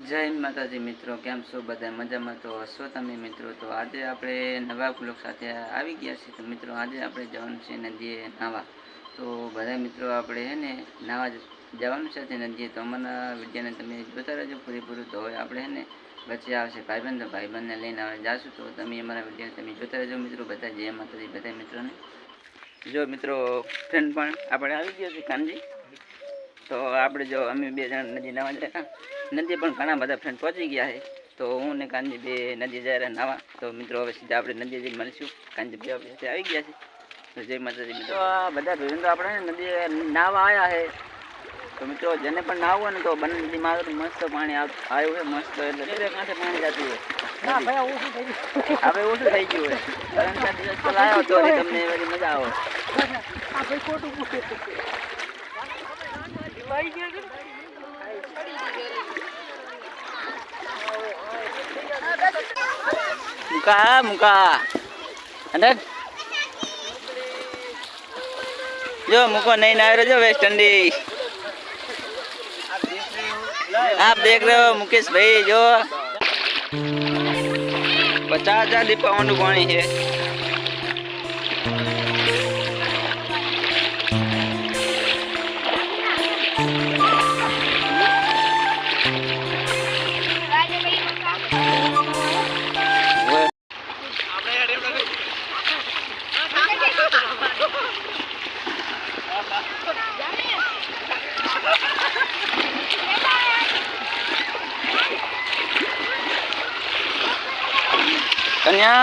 જય માતાજી મિત્રો, કેમ છો બધા? મજામાં તો હશો તમે મિત્રો? તો આજે આપણે નવા બ્લોગ સાથે આવી ગયા છીએ. તો મિત્રો આજે આપણે જવાનું છે નદીએ નાવા. તો બધા મિત્રો આપણે હે ને નાવા જવાનું છે નદીએ. તો અમારા વિડીયોને તમે જોતા રહેજો પૂરેપૂરું. તો હવે આપણે હે ને વચ્ચે આવશે ભાઈબંધ, તો ભાઈબંધને લઈને આવે જાશું. તો તમે અમારા વિડીયોને તમે જોતા રહેજો મિત્રો. બધા જય માતાજી બધા મિત્રોને. જો મિત્રો ફ્રેન્ડ પણ આપણે આવી ગયા છે કાનજી. તો આપણે જો અમે બે જણા નદી નાવા જાય, નદી પણ ઘણા બધા ફ્રેન્ડ પહોંચી ગયા છે. તો હું ને કાનજી બે નદી જાય રહ્યા નાવા. તો મિત્રો હવે સીધા આપણે નદી જઈને મળીશું. કાનજી બે સાથે આવી ગયા છે. તો જય માતાજી મિત્રો. બધા ભાઈબંધો આપણે નદી નાવા આવ્યા છે. તો મિત્રો જેને પણ નાવું હોય ને તો બંને નદીમાં મસ્ત પાણી આવ્યું છે, મસ્ત એટલે કાંઠે પાણી જતું હોય. હવે ઓછું થઈ ગયું હોય. 3-4 દિવસ પહેલા આવ્યો તો તમને બધી મજા આવે. મુકા અંદર जो मुको नहीं ना जो वेस्ट इंडीज आप देख रहे हो मुकेश भाई जो 50,000 दीपावली पानी है। कन्या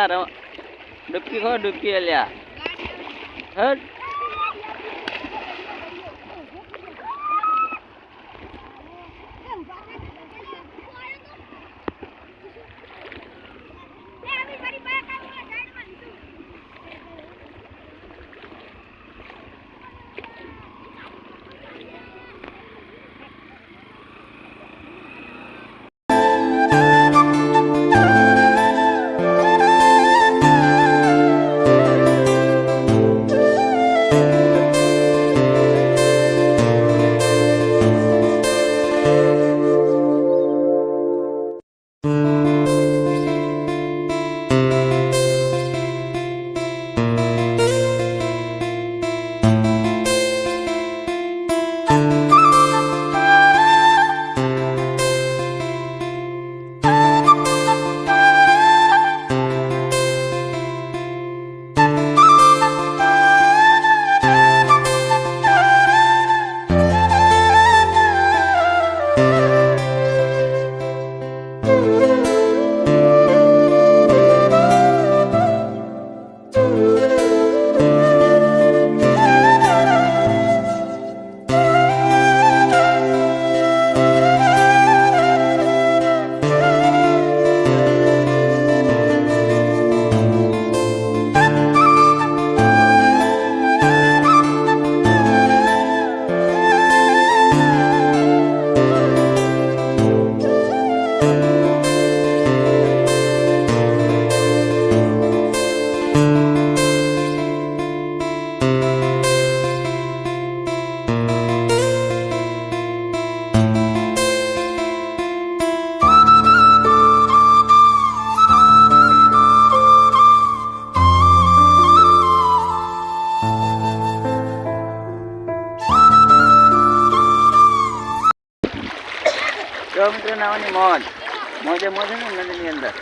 ના ડૂબકી ખો ડૂબકી અલ્યા હટ જો મિત્રો નાવાની મોજે મોજ ને નદીની અંદર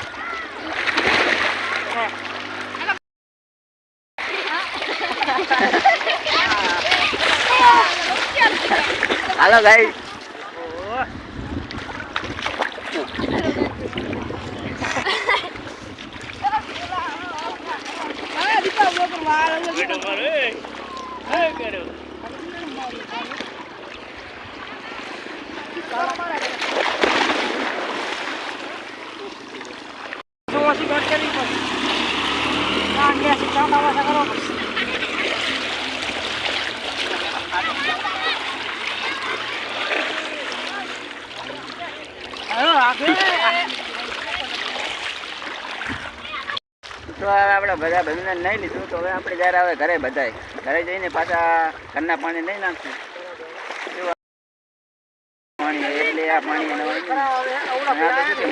હાલો ગાઈસ તો આપણે બધા બધાને નહીં લીધું તો હવે આપણે જ્યારે આવે ઘરે બધાય ઘરે જઈને પાછા ઘરના પાણી નહીં નાખશું પાણી એટલે આ પાણી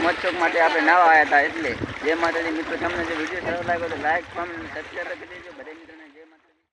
મોજ શોખ માટે આપણે નાવા આવ્યા હતા એટલે જે માટેથી મિત્રો તમને જે વિડીયો સારો લાગ્યો તો લાઈક કોમેન્ટ સબસ્ક્રાઈબ કરી દેજો.